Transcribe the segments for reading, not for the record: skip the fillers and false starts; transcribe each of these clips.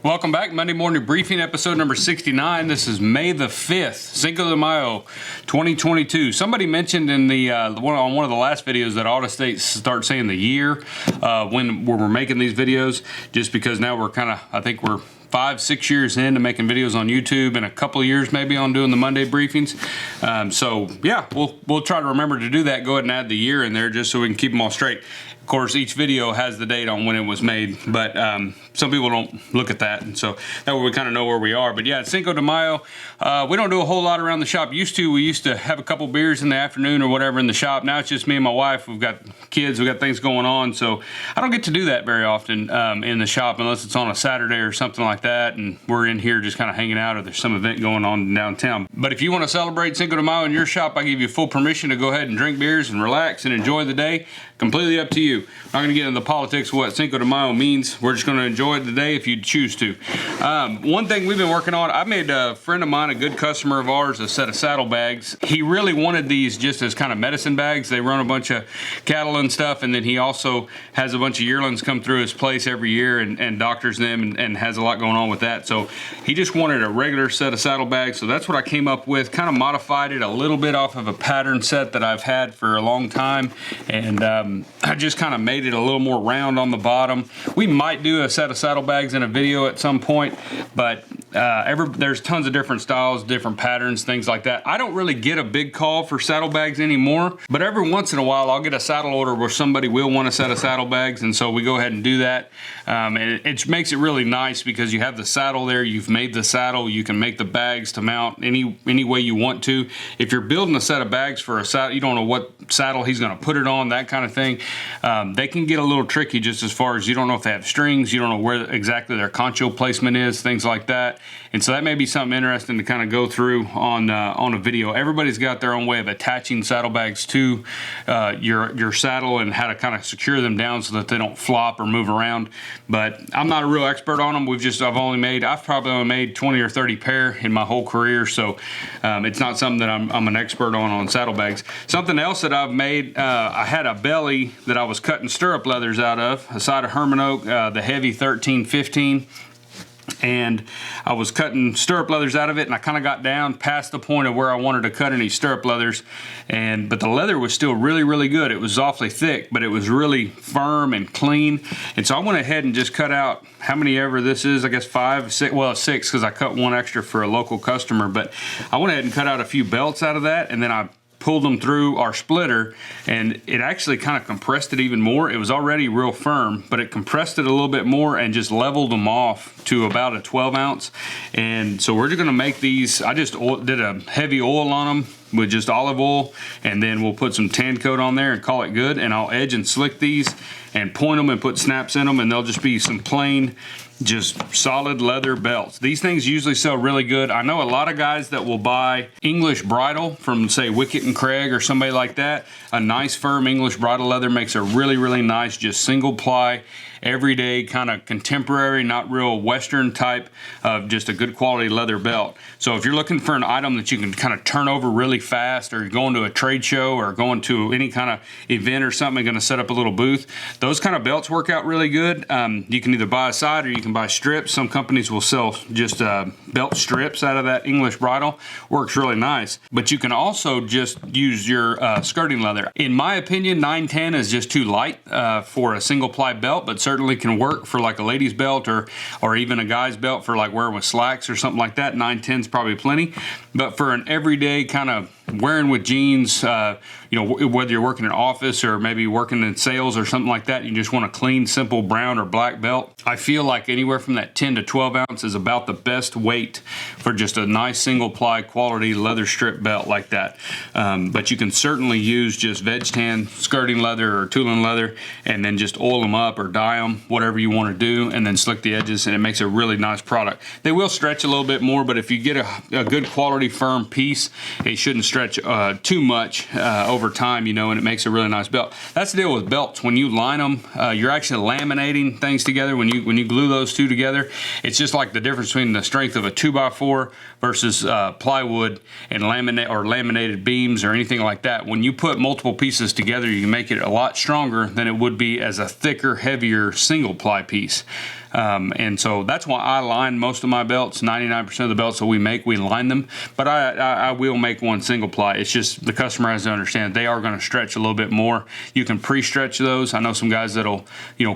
Welcome back, Monday Morning Briefing, episode number 69. This is May the 5th, Cinco de Mayo, 2022. Somebody mentioned in on one of the last videos that auto states start saying the year when we're making these videos, just because now we're I think we're 5-6 years into making videos on YouTube, and a couple of years maybe on doing the Monday briefings. So yeah, we'll try to remember to do that. Go ahead and add the year in there just so we can keep them all straight. Of course, each video has the date on when it was made, but some people don't look at that, and so that way we kind of know where we are. But yeah, it's Cinco de Mayo. We don't do a whole lot around the shop. We used to have a couple beers in the afternoon or whatever in the shop. Now it's just me and my wife. We've got kids, we've got things going on, so I don't get to do that very often in the shop unless it's on a Saturday or something like that, and we're in here just kind of hanging out, or there's some event going on downtown. But if you want to celebrate Cinco de Mayo in your shop, I give you full permission to go ahead and drink beers and relax and enjoy the day. Completely up to you. I'm not going to get into the politics of what Cinco de Mayo means. We're just going to enjoy the day if you choose to. One thing we've been working on, I made a friend of mine, a good customer of ours, a set of saddlebags. He really wanted these just as kind of medicine bags. They run a bunch of cattle and stuff, and then he also has a bunch of yearlings come through his place every year and doctors them and has a lot going on with that. So he just wanted a regular set of saddlebags. So that's what I came up with, kind of modified it a little bit off of a pattern set that I've had for a long time, and I just kind of made it a little more round on the bottom. We might do a set of saddlebags in a video at some point, but there's tons of different styles, different patterns, things like that. I don't really get a big call for saddlebags anymore, but every once in a while I'll get a saddle order where somebody will want a set of saddlebags, and so we go ahead and do that. And it makes it really nice because you have the saddle there, you've made the saddle, you can make the bags to mount any way you want to. If you're building a set of bags for a saddle, you don't know what saddle he's going to put it on, that kind of thing. They can get a little tricky just as far as you don't know if they have strings, you don't know where exactly their concho placement is, things like that. And so that may be something interesting to kind of go through on a video. Everybody's got their own way of attaching saddlebags to your saddle and how to kind of secure them down so that they don't flop or move around. But I'm not a real expert on them. I've probably only made 20 or 30 pair in my whole career, so it's not something that I'm an expert on saddlebags. Something else that I've made, I had a belly that I was cutting stirrup leathers out of, a side of Herman Oak, the heavy 1315. And I was cutting stirrup leathers out of it, and I kind of got down past the point of where I wanted to cut any stirrup leathers, but the leather was still really, really good. It was awfully thick, but it was really firm and clean. And so I went ahead and just cut out how many ever this is, I guess 5, 6, well, 6, because I cut one extra for a local customer. But I went ahead and cut out a few belts out of that, and then I pulled them through our splitter, and it actually kind of compressed it even more. It was already real firm, but it compressed it a little bit more and just leveled them off to about a 12 ounce. And so we're just going to make these. I just did a heavy oil on them with just olive oil, and then we'll put some tan coat on there and call it good. And I'll edge and slick these and point them and put snaps in them, and they'll just be some plain, just solid leather belts. These things usually sell really good. I know a lot of guys that will buy English bridle from, say, Wickett and Craig or somebody like that. A nice firm English bridle leather makes a really, really nice, just single ply, everyday kind of contemporary, not real Western type of just a good quality leather belt. So if you're looking for an item that you can kind of turn over really fast, or you're going to a trade show or going to any kind of event or something, going to set up a little booth, those kind of belts work out really good. You can either buy a side or you can buy strips. Some companies will sell just belt strips out of that English bridle. Works really nice. But you can also just use your skirting leather. In my opinion, 910 is just too light for a single ply belt, but certainly can work for like a lady's belt or even a guy's belt for like wearing with slacks or something like that. 910 is probably plenty. But for an everyday kind of wearing with jeans, whether you're working in an office or maybe working in sales or something like that, you just want a clean, simple brown or black belt. I feel like anywhere from that 10 to 12 ounce is about the best weight for just a nice single ply quality leather strip belt like that. But you can certainly use just veg tan skirting leather or tooling leather and then just oil them up or dye them, whatever you want to do, and then slick the edges, and it makes a really nice product. They will stretch a little bit more, but if you get a good quality firm piece, it shouldn't stretch too much over time, and it makes a really nice belt. That's the deal with belts. When you line them, you're actually laminating things together. When you glue those two together, it's just like the difference between the strength of a 2x4 versus plywood and laminated beams or anything like that. When you put multiple pieces together, you can make it a lot stronger than it would be as a thicker, heavier single ply piece. And so that's why I line most of my belts. 99% of the belts that we make, we line them. But I will make one single ply. It's just the customer has to understand they are going to stretch a little bit more. You can pre-stretch those. I know some guys that'll,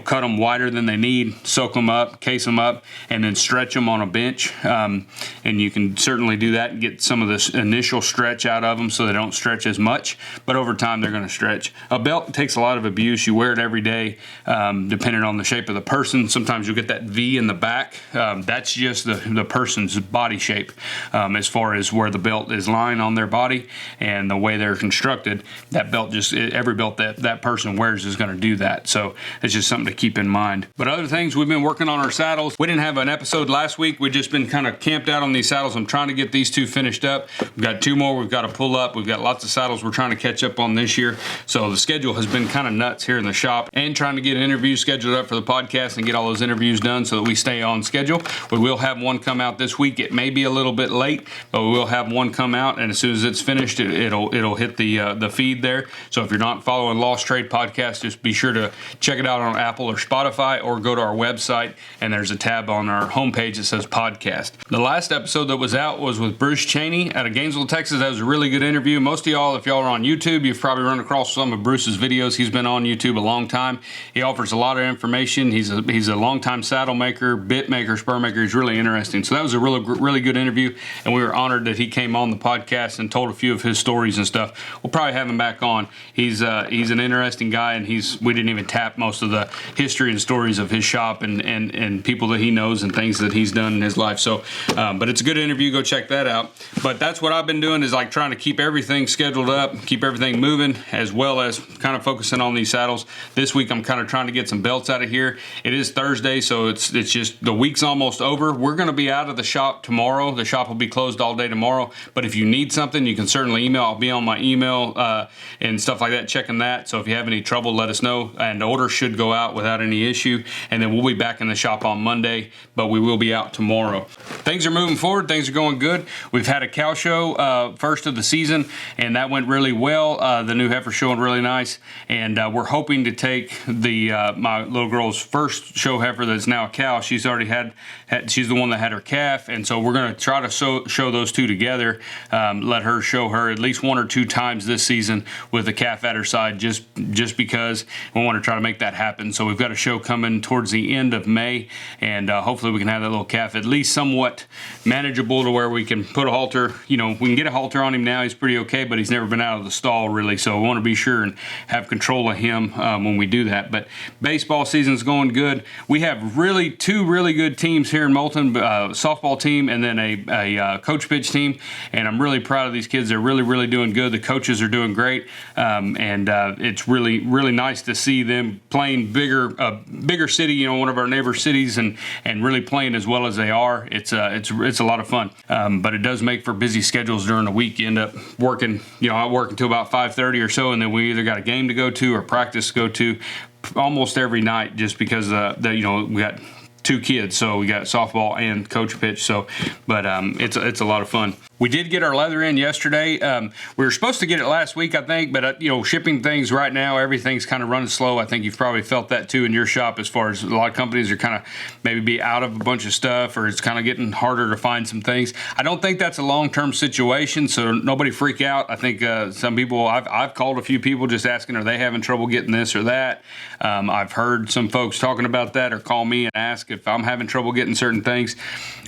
cut them wider than they need, soak them up, case them up, and then stretch them on a bench. And you can certainly do that and get some of this initial stretch out of them so they don't stretch as much. But over time, they're going to stretch. A belt takes a lot of abuse. You wear it every day, depending on the shape of the person. Sometimes you'll get that V in the back. That's just the person's body shape as far as where the belt is lying on their body and the way they're constructed. That belt every belt that person wears is going to do that. So it's just something to keep in mind. But other things, we've been working on our saddles. We didn't have an episode last week. We've just been kind of camped out on these saddles. I'm trying to get these 2 finished up. We've got 2 more we've got to pull up. We've got lots of saddles we're trying to catch up on this year. So the schedule has been kind of nuts here in the shop, and trying to get interviews scheduled up for the podcast and get all those interviews done so that we stay on schedule. We will have one come out this week. It may be a little bit late, but we will have one come out, and as soon as it's finished, it'll hit the feed there. So if you're not following Lost Trade Podcast, just be sure to check it out on Apple or Spotify, or go to our website, and there's a tab on our homepage that says podcast. The last episode that was out was with Bruce Cheney out of Gainesville, Texas. That was a really good interview. Most of y'all, if y'all are on YouTube, you've probably run across some of Bruce's videos. He's been on YouTube a long time. He offers a lot of information. He's a long-time saddle maker, bit maker, spur maker. He's really interesting. So that was a really good interview, and we were honored that he came on the podcast and told a few of his stories and stuff. We'll probably have him back on. He's an interesting guy, and we didn't even tap most of the history and stories of his shop and people that he knows and things that he's done in his life. So, but it's a good interview. Go check that out. But that's what I've been doing, is like trying to keep everything scheduled up, keep everything moving, as well as kind of focusing on these saddles. This week I'm kind of trying to get some belts out of here. It is Thursday, so it's just the week's almost over. We're going to be out of the shop tomorrow. The shop will be closed all day tomorrow. But if you need something, you can certainly email. I'll be on my email and stuff like that, checking that. So if you have any trouble, let us know. And the order should go out without any issue. And then we'll be back in the shop on Monday, but we will be out tomorrow. Things are moving forward. Things are going good. We've had a cow show first of the season, and that went really well. The new heifer showing really nice, and we're hoping to take my little girl's first show heifer that's now a cow. She's already had she's the one that had her calf, and so we're going to try to show those two together. Let her show her at least 1 or 2 times this season with the calf at her side, just because we want to try to make that happen. So we've got a show coming towards the end of May, and hopefully we can have that little calf at least somewhat manageable to where we can put a halter. We can get a halter on him now. He's pretty okay, but he's never been out of the stall really, so we want to be sure and have control of him when we do that. But baseball season's going good. We have 2 really good teams here in Moulton, softball team and then a coach pitch team, and I'm really proud of these kids. They're really doing good. The coaches are doing great, and it's really nice to see them playing bigger city, one of our neighbor cities, and really playing as well as they are. It's a lot of fun, but it does make for busy schedules during the week. You end up working, I work until about 5:30 or so, and then we either got a game to go to or practice to go to almost every night, just because we got 2 kids, so we got softball and coach pitch. So, but it's a lot of fun. We did get our leather in yesterday. We were supposed to get it last week, I think, but shipping things right now, everything's kind of running slow. I think you've probably felt that too in your shop, as far as a lot of companies are kind of maybe be out of a bunch of stuff, or it's kind of getting harder to find some things. I don't think that's a long-term situation, so nobody freak out. I think some people, I've called a few people just asking, are they having trouble getting this or that? I've heard some folks talking about that, or call me and ask if I'm having trouble getting certain things.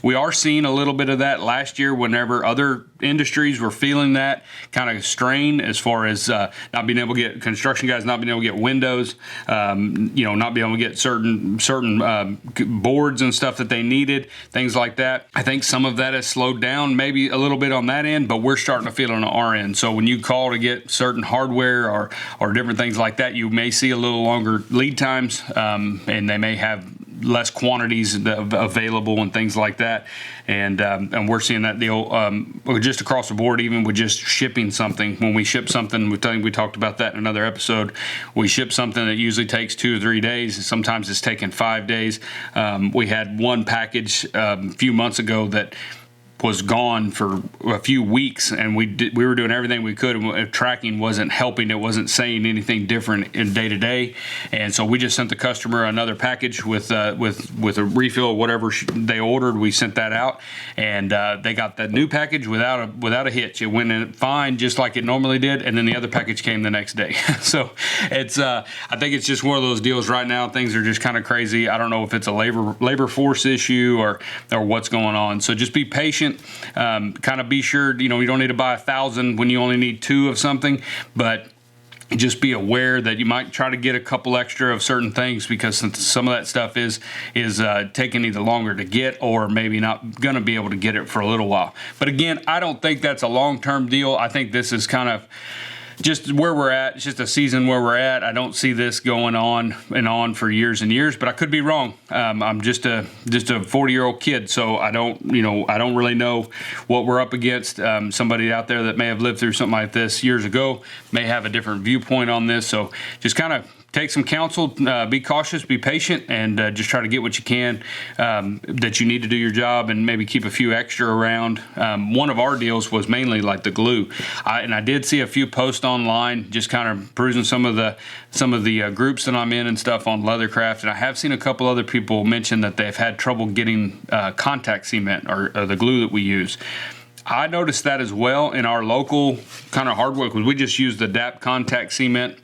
We are seeing a little bit of that last year whenever other industries were feeling that kind of strain, as far as not being able to get construction guys, not being able to get windows, not being able to get certain boards and stuff that they needed, things like that. I think some of that has slowed down maybe a little bit on that end, but we're starting to feel it on our end. So when you call to get certain hardware or different things like that, you may see a little longer lead times, and they may have less quantities available and things like that, and we're seeing that deal just across the board. Even with just shipping something, when we ship something, we talked about that in another episode. We ship something that usually takes 2 or 3 days. Sometimes it's taking 5 days. We had one package a few months ago that was gone for a few weeks, and we were doing everything we could, and tracking wasn't helping. It wasn't saying anything different in day to day, and so we just sent the customer another package with a refill, whatever they ordered. We sent that out, and they got that new package without a hitch. It went in fine, just like it normally did, and then the other package came the next day. So it's I think it's just one of those deals right now. Things are just kind of crazy. I don't know if it's a labor force issue or what's going on. So just be patient. Kind of be sure, you don't need to buy 1,000 when you only need 2 of something, but just be aware that you might try to get a couple extra of certain things, because some of that stuff is taking either longer to get, or maybe not going to be able to get it for a little while. But again, I don't think that's a long-term deal. I think this is kind of just where we're at. It's just a season where we're at. I don't see this going on and on for years and years, but I could be wrong. I'm just a 40-year-old kid, so I don't really know what we're up against. Somebody out there that may have lived through something like this years ago may have a different viewpoint on this. So just kind of take some counsel, be cautious, be patient, and just try to get what you can that you need to do your job, and maybe keep a few extra around. One of our deals was mainly like the glue, and I did see a few posts online, just kind of perusing some of the groups that I'm in and stuff on Leathercraft, and I have seen a couple other people mention that they've had trouble getting contact cement or the glue that we use. I noticed that as well in our local kind of hardware, because we just use the DAP contact cement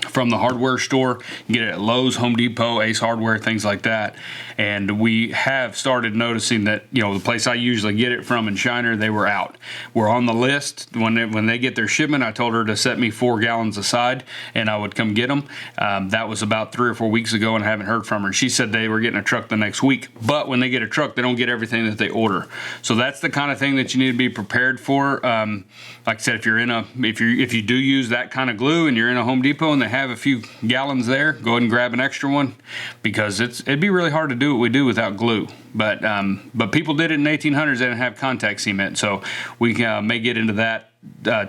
from the hardware store. You get it at Lowe's, Home Depot, Ace Hardware, things like that. And we have started noticing that, the place I usually get it from in Shiner, they were out. We're on the list. When they get their shipment, I told her to set me 4 gallons aside, and I would come get them. That was about 3 or 4 weeks ago, and I haven't heard from her. She said they were getting a truck the next week. But when they get a truck, they don't get everything that they order. So that's the kind of thing that you need to be prepared for. Like I said, if you do use that kind of glue and you're in a Home Depot and they have a few gallons there, go ahead and grab an extra one, because it'd be really hard to do what we do without glue. But people did it in the 1800s. They didn't have contact cement, so we may get into that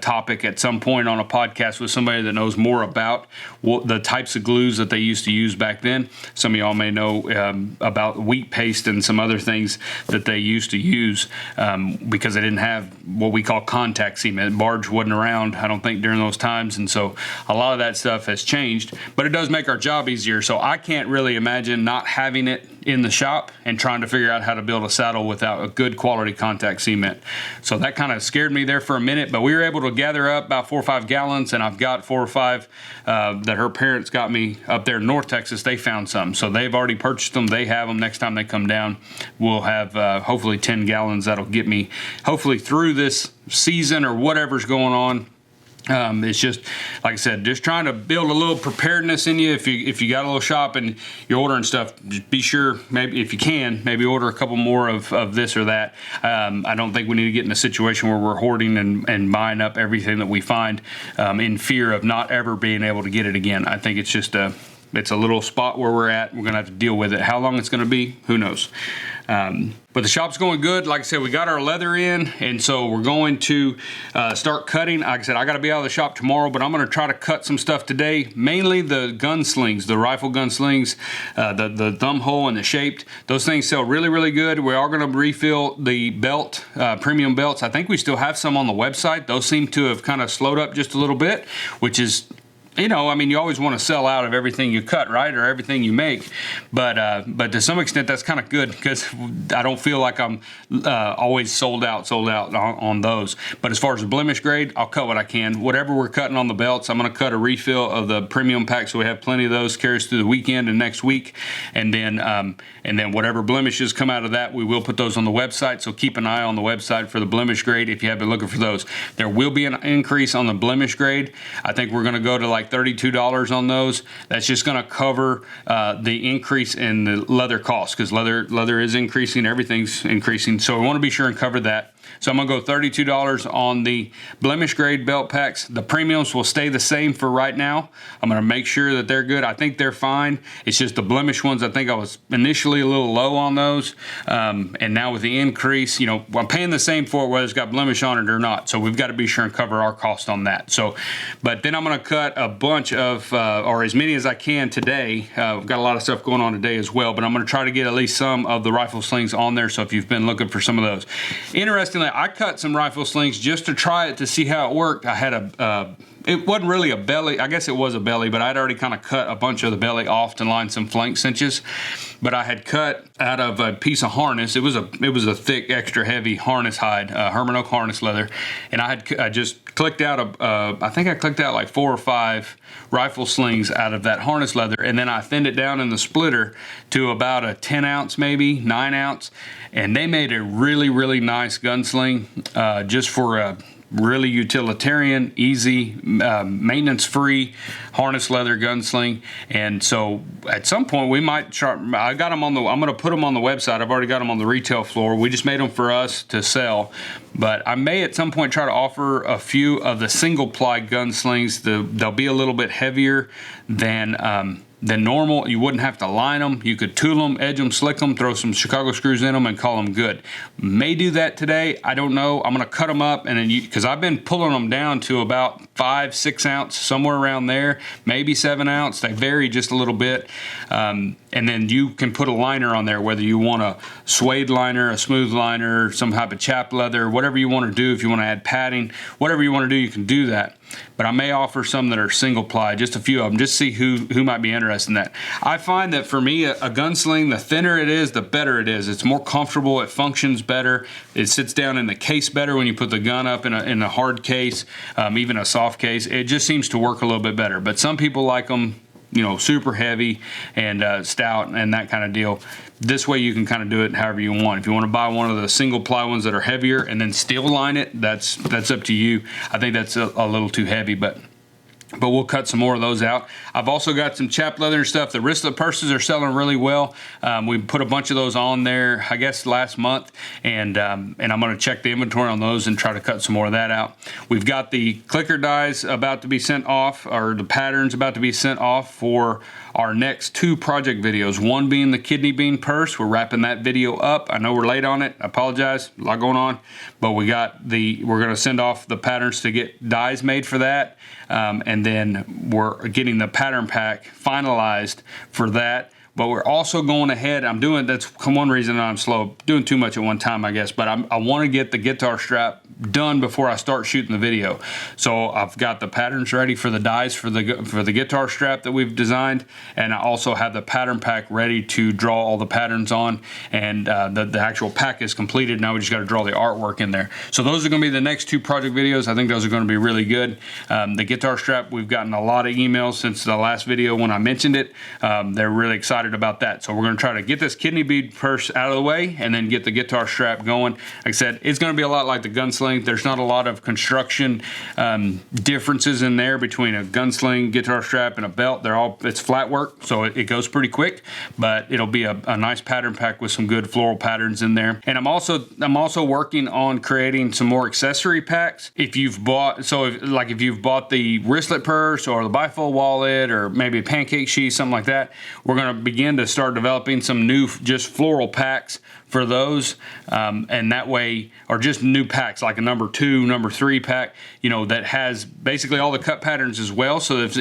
topic at some point on a podcast with somebody that knows more about the types of glues that they used to use back then. Some of y'all may know about wheat paste and some other things that they used to use because they didn't have what we call contact cement. Barge wasn't around, I don't think, during those times, and so a lot of that stuff has changed, but it does make our job easier. So I can't really imagine not having it in the shop and trying to figure out how to build a saddle without a good quality contact cement. So that kind of scared me there for a minute, but we were able to gather up about 4 or 5 gallons, and I've got 4 or 5 that her parents got me up there in North Texas. They found some, so they've already purchased them. They have them. Next time they come down, we'll have hopefully 10 gallons. That'll get me hopefully through this season or whatever's going on. It's just, like I said, just trying to build a little preparedness in you. If you got a little shop and you're ordering stuff, just be sure, maybe if you can, maybe order a couple more of this or that. I don't think we need to get in a situation where we're hoarding and buying up everything that we find in fear of not ever being able to get it again. I think it's just it's a little spot where we're at. We're going to have to deal with it. How long it's going to be, who knows? But the shop's going good. Like I said, we got our leather in, and so we're going to start cutting. Like I said, I got to be out of the shop tomorrow, but I'm going to try to cut some stuff today, mainly the gun slings, the rifle gun slings, the thumb hole and the shaped. Those things sell really, really good. We are going to refill the belt, premium belts. I think we still have some on the website. Those seem to have kind of slowed up just a little bit, which is, you always want to sell out of everything you cut, right, or everything you make. But to some extent, that's kind of good, because I don't feel like I'm always sold out on those. But as far as the blemish grade, I'll cut what I can. Whatever we're cutting on the belts, I'm going to cut a refill of the premium pack, so we have plenty of those. Carries through the weekend and next week, and then whatever blemishes come out of that, we will put those on the website. So keep an eye on the website for the blemish grade if you have been looking for those. There will be an increase on the blemish grade. I think we're going to go to like $32 on those. That's just going to cover the increase in the leather cost, because leather is increasing, everything's increasing. So we want to be sure and cover that. So I'm going to go $32 on the blemish grade belt packs. The premiums will stay the same for right now. I'm going to make sure that they're good. I think they're fine. It's just the blemish ones, I think I was initially a little low on those. And now with the increase, I'm paying the same for it whether it's got blemish on it or not. So we've got to be sure and cover our cost on that. So, but then I'm going to cut a bunch of, or as many as I can today. I've got a lot of stuff going on today as well, but I'm going to try to get at least some of the rifle slings on there, so if you've been looking for some of those. Interestingly, I cut some rifle slings just to try it to see how it worked. I had it wasn't really a belly. I guess it was a belly, but I'd already kind of cut a bunch of the belly off to line some flank cinches. But I had cut out of a piece of harness. It was a thick, extra heavy harness hide, Herman Oak harness leather, and I just clicked out I think I clicked out like 4 or 5 rifle slings out of that harness leather, and then I thinned it down in the splitter to about a 10 ounce, maybe 9 ounce, and they made a really, really nice gunsling just for a really utilitarian, easy, maintenance-free harness leather gunsling. And so at some point we might try. I got them on the. I'm going to put them on the website. I've already got them on the retail floor. We just made them for us to sell, but I may at some point try to offer a few of the single-ply gunslings. They'll be a little bit heavier than normal. You wouldn't have to line them. You could tool them, edge them, slick them, throw some Chicago screws in them, and call them good. May do that today. I don't know. I'm going to cut them up, and then because I've been pulling them down to about 5-6 ounce, somewhere around there, maybe 7 ounce. They vary just a little bit. And then you can put a liner on there, whether you want a suede liner, a smooth liner, some type of chap leather, whatever you want to do. If you want to add padding, whatever you want to do, you can do that. But I may offer some that are single ply, just a few of them, just see who might be interested in that. I find that for me, a gunsling, the thinner it is, the better it is. It's more comfortable. It functions better. It sits down in the case better when you put the gun up in a hard case, even a soft case. It just seems to work a little bit better. But some people like them, super heavy and stout and that kind of deal. This way you can kind of do it however you want. If you want to buy one of the single ply ones that are heavier and then steel line it, that's up to you. I think that's a little too heavy, but we'll cut some more of those out. I've also got some chap leather and stuff. The wristlet purses are selling really well. We put a bunch of those on there, I guess, last month, and I'm going to check the inventory on those and try to cut some more of that out. We've got the clicker dies about to be sent off, or the patterns about to be sent off for our next 2 project videos. One being the kidney bean purse. We're wrapping that video up. I know we're late on it. I apologize. A lot going on, but we're going to send off the patterns to get dies made for that. And then we're getting the pattern pack finalized for that. But we're also going ahead. That's one reason I'm slow, doing too much at one time, I guess. But I want to get the guitar strap done before I start shooting the video. So I've got the patterns ready for the dies for the guitar strap that we've designed, and I also have the pattern pack ready to draw all the patterns on. And the actual pack is completed. Now we just got to draw the artwork in there. So those are going to be the next 2 project videos. I think those are going to be really good. The guitar strap, we've gotten a lot of emails since the last video when I mentioned it. They're really excited about that. So we're going to try to get this kidney bead purse out of the way and then get the guitar strap going. Like I said, it's going to be a lot like the gunsling. There's not a lot of construction differences in there between a gunsling, guitar strap, and a belt. It's flat work, so it goes pretty quick, but it'll be a nice pattern pack with some good floral patterns in there. And I'm also working on creating some more accessory packs. If you've bought the wristlet purse or the bifold wallet or maybe a pancake sheath, something like that, we're going to begin to start developing some new just floral packs for those, and that way, or just new packs like a number 2, number 3 pack, that has basically all the cut patterns as well. So if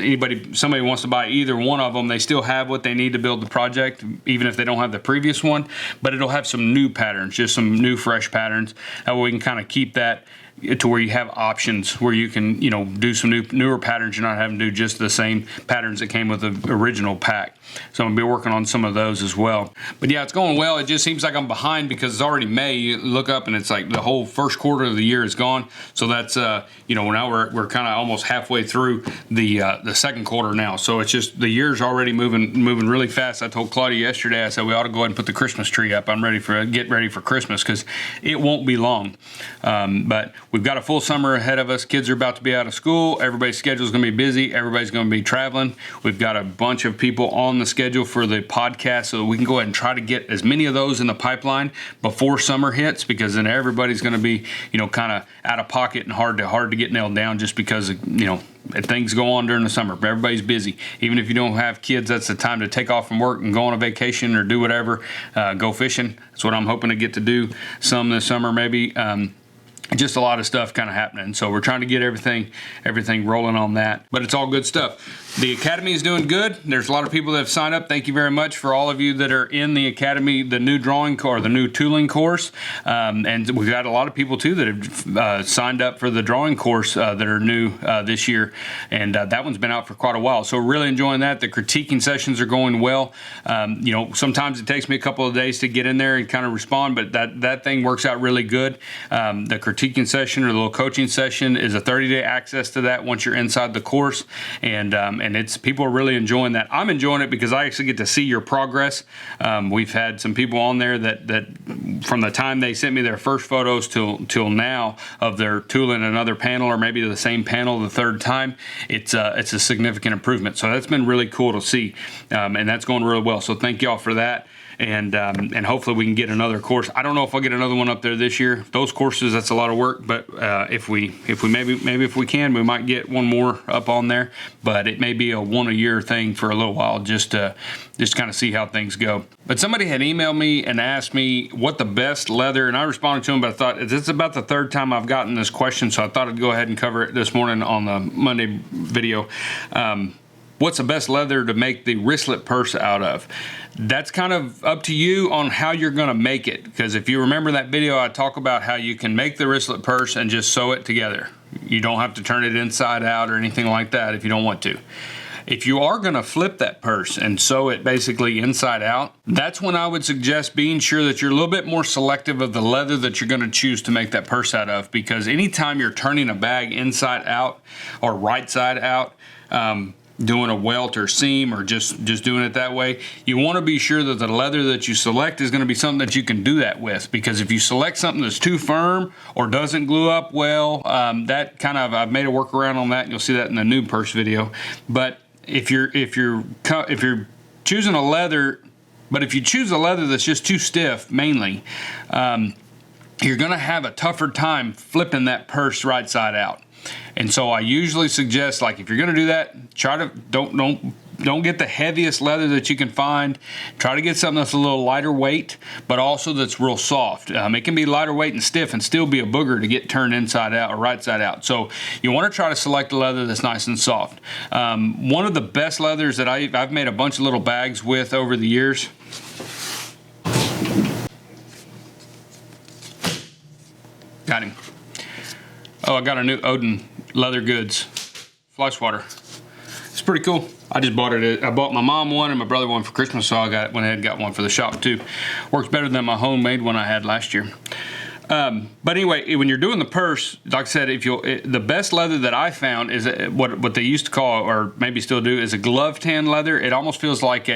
somebody wants to buy either one of them, they still have what they need to build the project, even if they don't have the previous one. But it'll have some new patterns, just some new fresh patterns. That way we can kind of keep that to where you have options where you can, do some newer patterns. You're not having to do just the same patterns that came with the original pack. So I'm gonna be working on some of those as well. But yeah, it's going well. It just seems like I'm behind because it's already May. You look up and it's like the whole first quarter of the year is gone. So that's now we're kind of almost halfway through the second quarter now. So it's just the year's already moving really fast. I told Claudia yesterday, I said we ought to go ahead and put the Christmas tree up. I'm get ready for Christmas because it won't be long. But we've got a full summer ahead of us. Kids are about to be out of school. Everybody's schedule is going to be busy. Everybody's going to be traveling. We've got a bunch of people on the schedule for the podcast, so we can go ahead and try to get as many of those in the pipeline before summer hits, because then everybody's going to be, kind of out of pocket and hard to get nailed down, just because things go on during the summer. But everybody's busy. Even if you don't have kids, that's the time to take off from work and go on a vacation or do whatever. Go fishing. That's what I'm hoping to get to do some this summer, maybe. just a lot of stuff kind of happening. So we're trying to get everything rolling on that, but it's all good stuff. The Academy is doing good. There's a lot of people that have signed up. Thank you very much for all of you that are in the Academy, the new drawing or the new tooling course. And we've got a lot of people too that have signed up for the drawing course that are new this year. And that one's been out for quite a while. So we're really enjoying that. The critiquing sessions are going well. You know, sometimes it takes me a couple of days to get in there and kind of respond, but that thing works out really good. The critiquing session or the little coaching session is a 30-day access to that once you're inside the course. And it's people are really enjoying that. I'm enjoying it because I actually get to see your progress. We've had some people on there that from the time they sent me their first photos till now of their tooling another panel or maybe the same panel the third time, it's a significant improvement. So that's been really cool to see, and that's going really well. So thank y'all for that. And hopefully we can get another course. I don't know if I'll get another one up there this year. Those courses, that's a lot of work, but if we can, we might get one more up on there. But it may be a one-a-year thing for a little while, just kind of see how things go. But somebody had emailed me and asked me what the best leather, and I responded to them, but I thought it's about the third time I've gotten this question, so I thought I'd go ahead and cover it this morning on the Monday video. What's the best leather to make the wristlet purse out of? That's kind of up to you on how you're going to make it, because if you remember that video, I talk about how you can make the wristlet purse and just sew it together. You don't have to turn it inside out or anything like that if you don't want to. If you are going to flip that purse and sew it basically inside out, that's when I would suggest being sure that you're a little bit more selective of the leather that you're going to choose to make that purse out of, because anytime you're turning a bag inside out or right side out, doing a welt or seam or just doing it that way, you want to be sure that the leather that you select is going to be something that you can do that with, because if you select something that's too firm or doesn't glue up well, that kind of, I've made a workaround on that, and you'll see that in the new purse video. But if you're choosing a leather, but if you choose a leather that's just too stiff mainly, you're going to have a tougher time flipping that purse right side out. And so I usually suggest, like, if you're going to do that, try to don't get the heaviest leather that you can find. Try to get something that's a little lighter weight, but also that's real soft. It can be lighter weight and stiff and still be a booger to get turned inside out or right side out. So you want to try to select a leather that's nice and soft. One of the best leathers that I've made a bunch of little bags with over the years. Got him. Oh, I got a new Odin leather goods fly swatter. It's pretty cool. I just bought it. I bought my mom one and my brother one for Christmas, so I went ahead and got one for the shop too. Works better than my homemade one I had last year. But anyway, when you're doing the purse, like I said, the best leather that I found is what they used to call, or maybe still do, is a glove tan leather. It almost feels like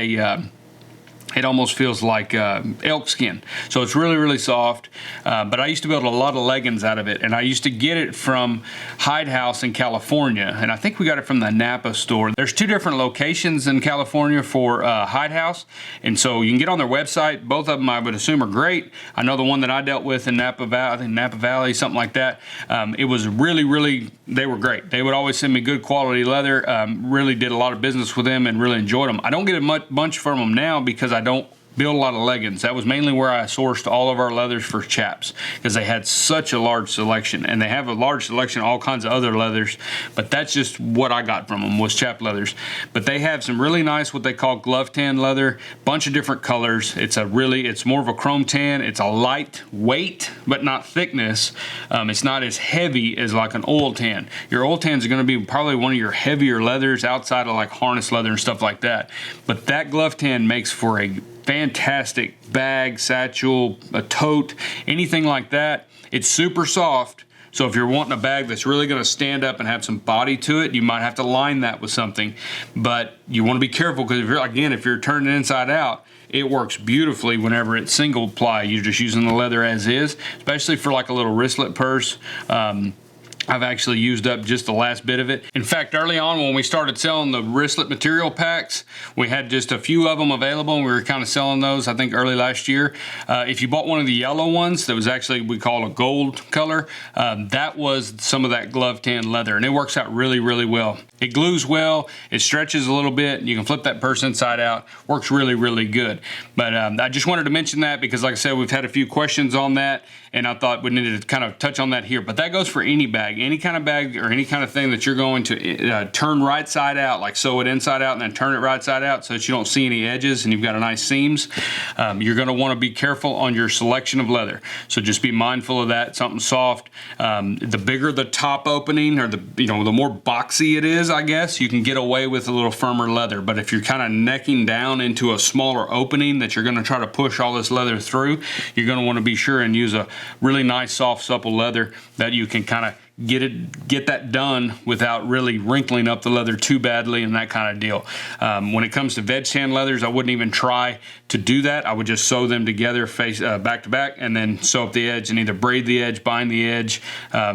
elk skin. So it's really, really soft. But I used to build a lot of leggings out of it, and I used to get it from Hide House in California, and I think we got it from the Napa store. There's two different locations in California for Hide House, and so you can get on their website. Both of them, I would assume, are great. I know the one that I dealt with in Napa Valley, I think Napa Valley, something like that. It was really, really, they were great. They would always send me good quality leather. Really did a lot of business with them and really enjoyed them. I don't get a bunch from them now because I don't build a lot of leggings. That was mainly where I sourced all of our leathers for chaps, because they had such a large selection, and they have a large selection of all kinds of other leathers, but that's just what I got from them was chap leathers. But they have some really nice, what they call glove tan leather, bunch of different colors. It's more of a chrome tan. It's a light weight, but not thickness. It's not as heavy as like an oil tan. Your oil tans are going to be probably one of your heavier leathers outside of like harness leather and stuff like that. But that glove tan makes for a fantastic bag, satchel, a tote, anything like that. It's super soft. So if you're wanting a bag that's really going to stand up and have some body to it, you might have to line that with something. But you want to be careful, because if you're turning it inside out, it works beautifully whenever it's single ply. You're just using the leather as is, especially for like a little wristlet purse. I've actually used up just the last bit of it. In fact, early on when we started selling the wristlet material packs, we had just a few of them available, and we were kind of selling those, I think, early last year. If you bought one of the yellow ones that was actually, we call a gold color, that was some of that glove tan leather, and it works out really, really well. It glues well, it stretches a little bit, you can flip that purse inside out, works really, really good. But I just wanted to mention that because, like I said, we've had a few questions on that, and I thought we needed to kind of touch on that here. But that goes for any bag, any kind of bag or any kind of thing that you're going to turn right side out, like sew it inside out and then turn it right side out so that you don't see any edges and you've got a nice seams. You're going to want to be careful on your selection of leather. So just be mindful of that, something soft. The bigger the top opening, or the more boxy it is, I guess, you can get away with a little firmer leather. But if you're kind of necking down into a smaller opening that you're going to try to push all this leather through, you're going to want to be sure and use a really nice, soft, supple leather that you can kind of get that done without really wrinkling up the leather too badly and that kind of deal. When it comes to veg tan leathers, I wouldn't even try to do that. I would just sew them together face back to back and then sew up the edge and either braid the edge, bind the edge,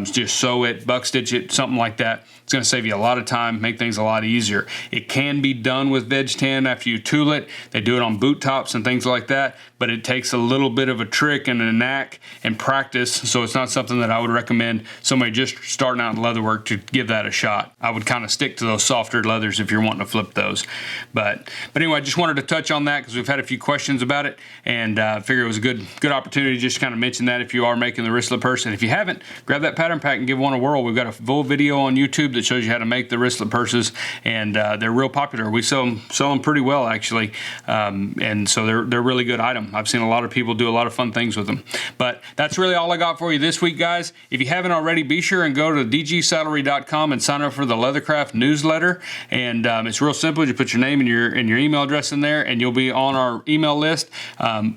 just sew it, buck stitch it, something like that. It's going to save you a lot of time, make things a lot easier. It can be done with veg tan after you tool it. They do it on boot tops and things like that, but it takes a little bit of a trick and a knack and practice, so it's not something that I would recommend somebody just starting out in leatherwork to give that a shot. I would kind of stick to those softer leathers if you're wanting to flip those. But anyway, I just wanted to touch on that because we've had a few questions about it, and I figured it was a good opportunity just to kind of mention that if you are making the wristlet purse. And if you haven't, grab that pattern pack and give one a whirl. We've got a full video on YouTube that shows you how to make the wristlet purses, and they're real popular. We sell them pretty well, actually, and so they're really good item. I've seen a lot of people do a lot of fun things with them. But that's really all I got for you this week, guys. If you haven't already, be sure and go to dgsaddlery.com and sign up for the Leathercraft newsletter. And it's real simple. You put your name and your email address in there, and you'll be on our email list.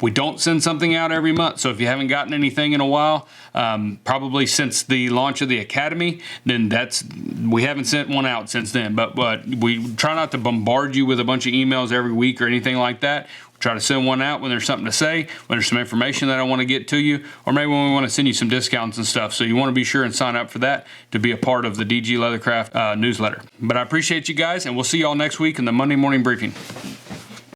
We don't send something out every month, so if you haven't gotten anything in a while, probably since the launch of the Academy, then we haven't sent one out since then. But we try not to bombard you with a bunch of emails every week or anything like that. We try to send one out when there's something to say, when there's some information that I want to get to you, or maybe when we want to send you some discounts and stuff. So you want to be sure and sign up for that to be a part of the DG Leathercraft newsletter. But I appreciate you guys, and we'll see y'all next week in the Monday morning briefing.